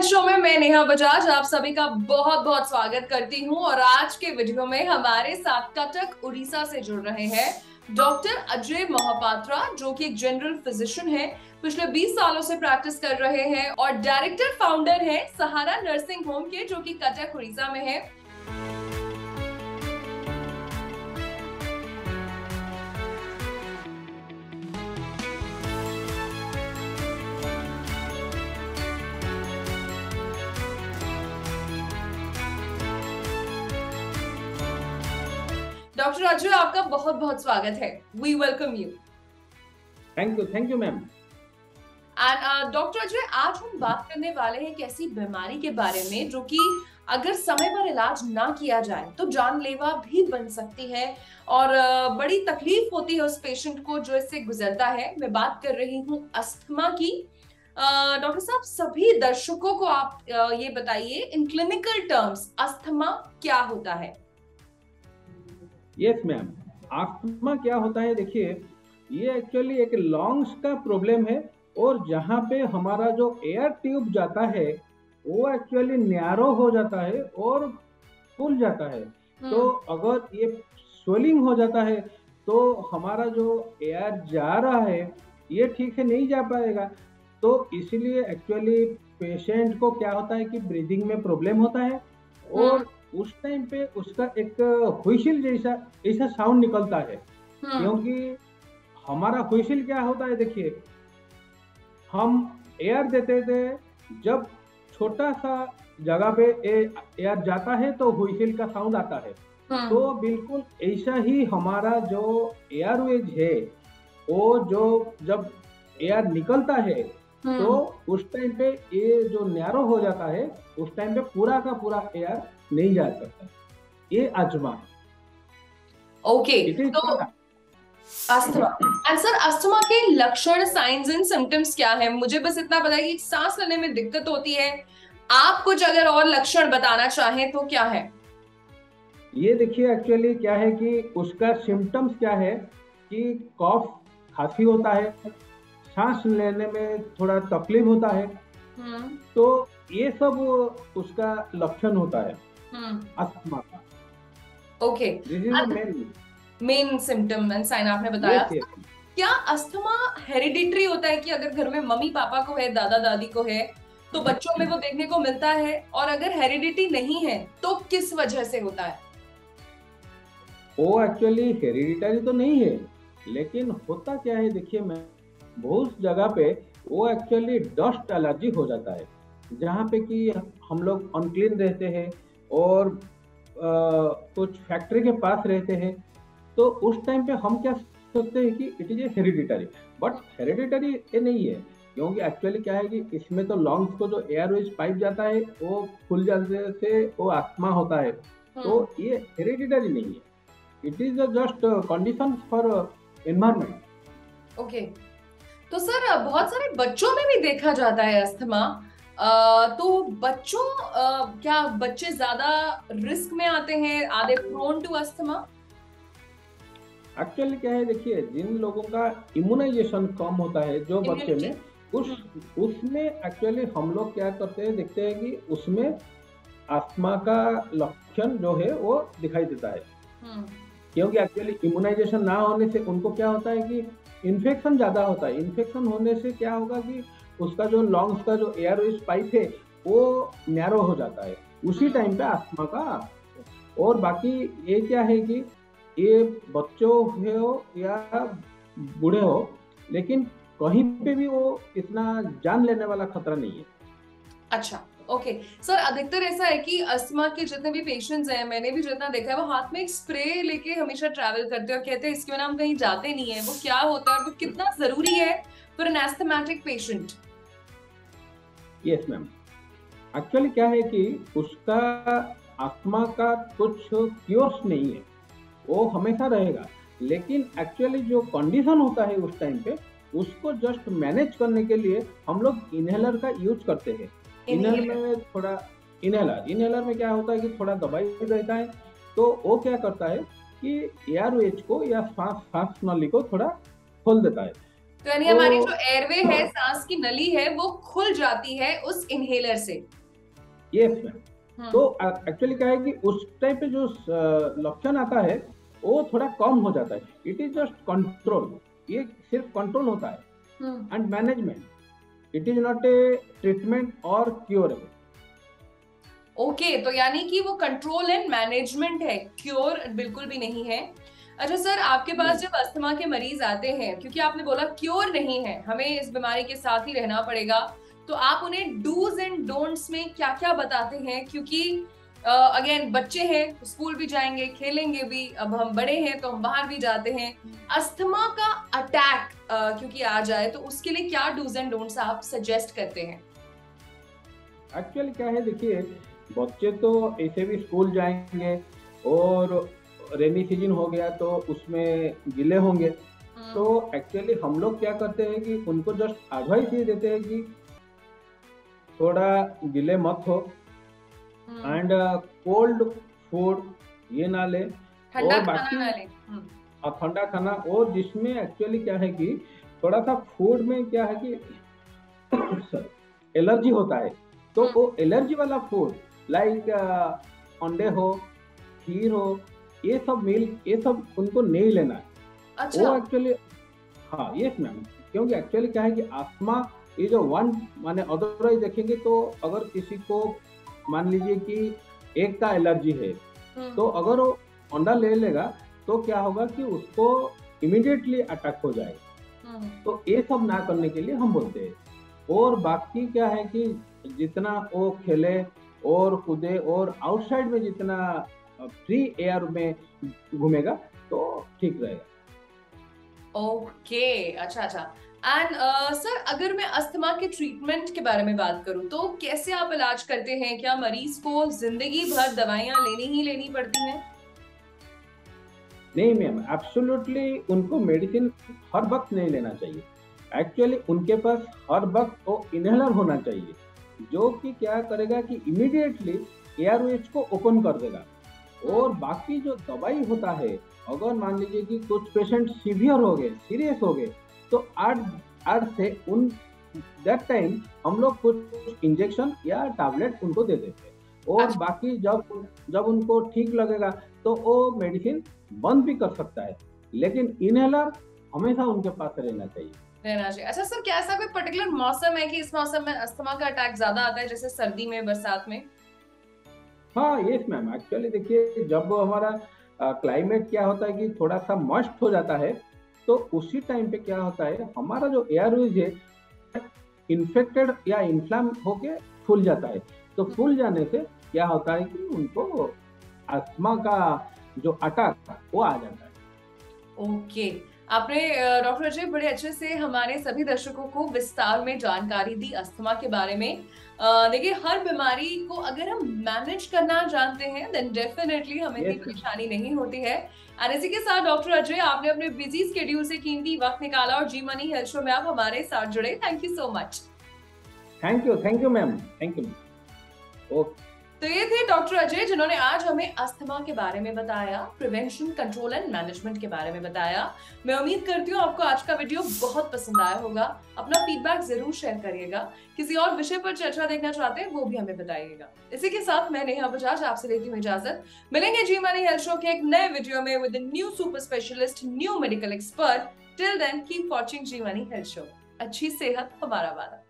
Health show में मैं नेहा बजाज आप सभी का बहुत बहुत स्वागत करती हूँ। और आज के वीडियो में हमारे साथ कटक उड़ीसा से जुड़ रहे हैं डॉक्टर अजय महापात्रा, जो कि एक जनरल फिजिशियन है। पिछले 20 सालों से प्रैक्टिस कर रहे हैं और डायरेक्टर फाउंडर है सहारा नर्सिंग होम के, जो कि कटक उड़ीसा में है। डॉक्टर अजय, आपका बहुत बहुत स्वागत है। We welcome you. Thank you ma'am. And doctor Ajay, आज हम बात करने वाले हैं एक ऐसी बीमारी के बारे में जो कि अगर समय पर इलाज ना किया जाए तो जानलेवा भी बन सकती है और बड़ी तकलीफ होती है उस पेशेंट को जो इससे गुजरता है। मैं बात कर रही हूँ अस्थमा की। डॉक्टर साहब, सभी दर्शकों को आप ये बताइए इन क्लिनिकल टर्म्स अस्थमा क्या होता है? यस मैम, अस्थमा क्या होता है? देखिए, ये एक्चुअली एक लंग्स का प्रॉब्लम है और जहाँ पे हमारा जो एयर ट्यूब जाता है वो एक्चुअली नैरो हो जाता है और फूल जाता है। तो अगर ये स्वेलिंग हो जाता है तो हमारा जो एयर जा रहा है ये ठीक से नहीं जा पाएगा। तो इसीलिए एक्चुअली पेशेंट को क्या होता है कि ब्रीदिंग में प्रॉब्लम होता है और उस टाइम पे उसका एक व्हिसिल जैसा ऐसा साउंड निकलता है। क्योंकि हमारा व्हिसिल क्या होता है, देखिए, हम एयर देते थे, जब छोटा सा जगह पे एयर जाता है तो व्हिसिल का साउंड आता है। तो बिल्कुल ऐसा ही हमारा जो एयरवेज है वो जो जब एयर निकलता है तो उस टाइम पे ये जो नैरो हो जाता है, उस टाइम पे पूरा का पूरा एयर नहीं जा सकता। ये अस्थमा। ओके, तो अस्थमा एंड सर, अस्थमा के लक्षण, साइंस एंड सिम्टम्स क्या है? मुझे बस इतना पता है कि सांस लेने में दिक्कत होती है। आप कुछ अगर और लक्षण बताना चाहें तो क्या है? ये देखिए, एक्चुअली क्या है कि उसका सिम्टम्स क्या है कि कफ, खांसी होता है, सांस लेने में थोड़ा तकलीफ होता है। तो ये सब उसका लक्षण होता है अस्थमा का। Okay, main symptom and sign आपने बताया। क्या अस्थमा हेरिडिटरी होता है कि अगर घर में मम्मी पापा को है, दादा दादी को है, तो बच्चों में वो देखने को मिलता है? और अगर हेरिडिटी नहीं है तो किस वजह से होता है? वो एक्चुअली हेरिडिटरी तो नहीं है, लेकिन होता क्या है, देखिए मैं, बहुत जगह पे वो एक्चुअली डस्ट एलर्जी हो जाता है। जहाँ पे कि हम लोग अनक्लीन रहते हैं और कुछ फैक्ट्री के पास रहते हैं, तो उस टाइम पे हम क्या सोचते हैं कि it is a hereditary, but hereditary ये नहीं है। क्योंकि एक्चुअली क्या है कि इसमें तो लंग्स को जो एयरवेज पाइप जाता है वो खुल जाने से वो अस्थमा होता है। तो ये हेरिडिटरी नहीं है, it is just condition for environment. Okay, तो सर बहुत सारे बच्चों में भी देखा जाता है अस्थमा। तो बच्चों, क्या बच्चे ज्यादा रिस्क में आते हैं? Are they prone to asthma? Actually क्या है, देखिए, जिन लोगों का इम्यूनाइजेशन कम होता है जो बच्चे में, उसमें एक्चुअली हम लोग क्या करते हैं, देखते हैं कि उसमें अस्थमा का लक्षण जो है वो दिखाई देता है। क्योंकि एक्चुअली इम्यूनाइजेशन ना होने से उनको क्या होता है कि इन्फेक्शन ज्यादा होता है। इन्फेक्शन होने से क्या होगा कि उसका जो लंग्स का जो एयरवेज पाइप है वो नैरो हो जाता है, उसी टाइम पे अस्थमा का। और बाकी ये क्या है कि ये बच्चों हो या बूढ़े हो, लेकिन कहीं पे भी वो इतना जान लेने वाला खतरा नहीं है। अच्छा, ओके सर, अधिकतर ऐसा है कि अस्थमा के जितने भी पेशेंट्स हैं, मैंने भी जितना देखा है, वो हाथ में एक स्प्रे लेके हमेशा ट्रैवल करते हैं और कहते हैं इसके बिना हम कहीं जाते नहीं है। वो क्या होता है और वो कितना जरूरी है for an asthmatic patient? Yes ma'am, actually क्या है कि उसका अस्थमा का कुछ क्योर्स नहीं है, वो हमेशा रहेगा। लेकिन एक्चुअली जो कंडीशन होता है उस टाइम पे, उसको जस्ट मैनेज करने के लिए हम लोग इनहेलर का यूज करते हैं। इनहेलर में थोड़ा इनहेलर में क्या होता है कि थोड़ा दवाई रहता है, तो वो क्या करता है कि एयरवेज को या सांस नली को थोड़ा खोल देता है। तो यानी तो हमारी जो एयरवे है, सांस की नली है, वो खुल जाती है उस इनहेलर से। Yes ma'am. तो हम्म। एक्चुअली क्या है कि उस टाइप पे जो लक्षण आता है वो थोड़ा कम हो जाता है। इट इज जस्ट कंट्रोल, ये सिर्फ कंट्रोल होता है hmm. And management. It is not a treatment और क्योर। ओके, तो यानी कि वो कंट्रोल एंड मैनेजमेंट है, क्योर बिल्कुल भी नहीं है। अच्छा सर, आपके पास नहीं। जब अस्थमा के मरीज आते हैं, क्योंकि आपने बोला क्योर नहीं है, हमें इस बीमारी के साथ ही रहना पड़ेगा, तो आप उन्हें डूज एंड डोंट्स में क्या क्या बताते हैं? क्योंकि अगेन बच्चे हैं, स्कूल भी जाएंगे, खेलेंगे भी, अब हम बड़े हैं तो हम बाहर भी जाते हैं। अस्थमा का अटैक क्योंकि आ जाए, तो उसके लिए क्या डूज एंड डोंट्स आप सजेस्ट करते हैं? एक्चुअली क्या है देखिए, बच्चे तो ऐसे भी स्कूल जाएंगे और रेनी सीजन हो गया तो उसमें गीले होंगे। तो हम्म। एक्चुअली हम लोग क्या करते हैं कि उनको जस्ट एडवाइस ये देते हैं कि थोड़ा गीले मत हो हम्म। एंड कोल्ड फूड ये ना ले। ठंडा और खाना बाकी ना ले। ठंडा खाना, और जिसमें एक्चुअली क्या है कि थोड़ा सा फूड में क्या है कि एलर्जी होता है, तो हम्म। वो एलर्जी वाला फूड लाइक अंडे हो, खीर हो, ये सब मिल्क, ये सब उनको नहीं लेना है। अच्छा। वो एक्चुअली, हाँ यस मैम। क्योंकि एक्चुअली क्या है कि आस्थमा, ये जो वन माने अदरवाइज देखेंगे तो अगर किसी को मान लीजिए कि एक का एलर्जी है, हम्म। तो अगर वो अंडा ले लेगा तो क्या होगा कि उसको इमीडिएटली अटैक हो जाएगा। हम्म। तो ये सब ना करने के लिए हम बोलते हैं। और बाकी क्या है कि जितना वो खेले और कूदे और आउटसाइड में जितना फ्री एयर में घूमेगा तो ठीक रहेगा। ओके, अच्छा अच्छा। एंड सर, अगर मैं अस्थमा के ट्रीटमेंट के बारे में बात करूं, तो कैसे आप इलाज करते हैं? क्या मरीज को जिंदगी भर दवाइयां लेनी ही लेनी पड़ती हैं? नहीं मैम, एब्सोल्युटली उनको मेडिसिन हर वक्त नहीं लेना चाहिए। एक्चुअली उनके पास हर वक्त वो इनहेलर होना चाहिए, जो कि क्या करेगा कि इमीडिएटली एयरवेज को ओपन कर देगा। और बाकी जो दवाई होता है, अगर मान लीजिए कि कुछ पेशेंट सीवियर हो गए, सीरियस हो गए, तो आठ आठ से उन दैट टाइम हम लोग कुछ इंजेक्शन या टैबलेट उनको दे देते हैं। और अच्छा, बाकी जब जब उनको ठीक लगेगा तो वो मेडिसिन बंद भी कर सकता है, लेकिन इनहेलर हमेशा उनके पास रहना चाहिए। रहना चाहिए। अच्छा सर, क्या ऐसा कोई पर्टिकुलर मौसम है कि इस मौसम में अस्थमा का अटैक ज्यादा आता है, जैसे सर्दी में, बरसात में? हाँ यस मैम। एक्चुअली देखिए, जब हमारा क्लाइमेट क्या होता है कि थोड़ा सा मॉइस्ट हो जाता है, तो उसी टाइम पे क्या होता है, हमारा जो एयरवेज है इन्फेक्टेड या इन्फ्लाम होके फूल जाता है। तो फूल जाने से क्या होता है कि उनको अस्थमा का जो अटैक वो आ जाता है। ओके। आपने डॉक्टर अजय बड़े अच्छे से हमारे सभी दर्शकों को विस्तार में जानकारी दी अस्थमा के बारे में। देखिए, हर बीमारी को अगर हम मैनेज करना जानते हैं, देन डेफिनेटली हमें इतनी यस। परेशानी नहीं होती है। और इसी के साथ डॉक्टर अजय, आपने अपने बिजी स्केड्यूल से कीमती वक्त निकाला और जी मनी हेल्थ शो में आप हमारे साथ जुड़े। Thank you so much. Thank you ma'am, thank you. Okay. तो ये थे डॉक्टर अजय, जिन्होंने आज हमें अस्थमा के बारे में बताया, प्रिवेंशन, कंट्रोल एंड मैनेजमेंट के बारे में बताया। मैं उम्मीद करती हूँ आपको आज का वीडियो बहुत पसंद आया होगा। अपना फीडबैक जरूर शेयर करिएगा। किसी और विषय पर चर्चा देखना चाहते हैं वो भी हमें बताइएगा। इसी के साथ मैं नेहा बजाज आपसे लेती हूँ इजाजत। मिलेंगे जी मनी हेल्थ शो के एक नए वीडियो में with new super specialist, new medical expert. Till then keep watching Zee money health show. अच्छी सेहत हमारा वादा।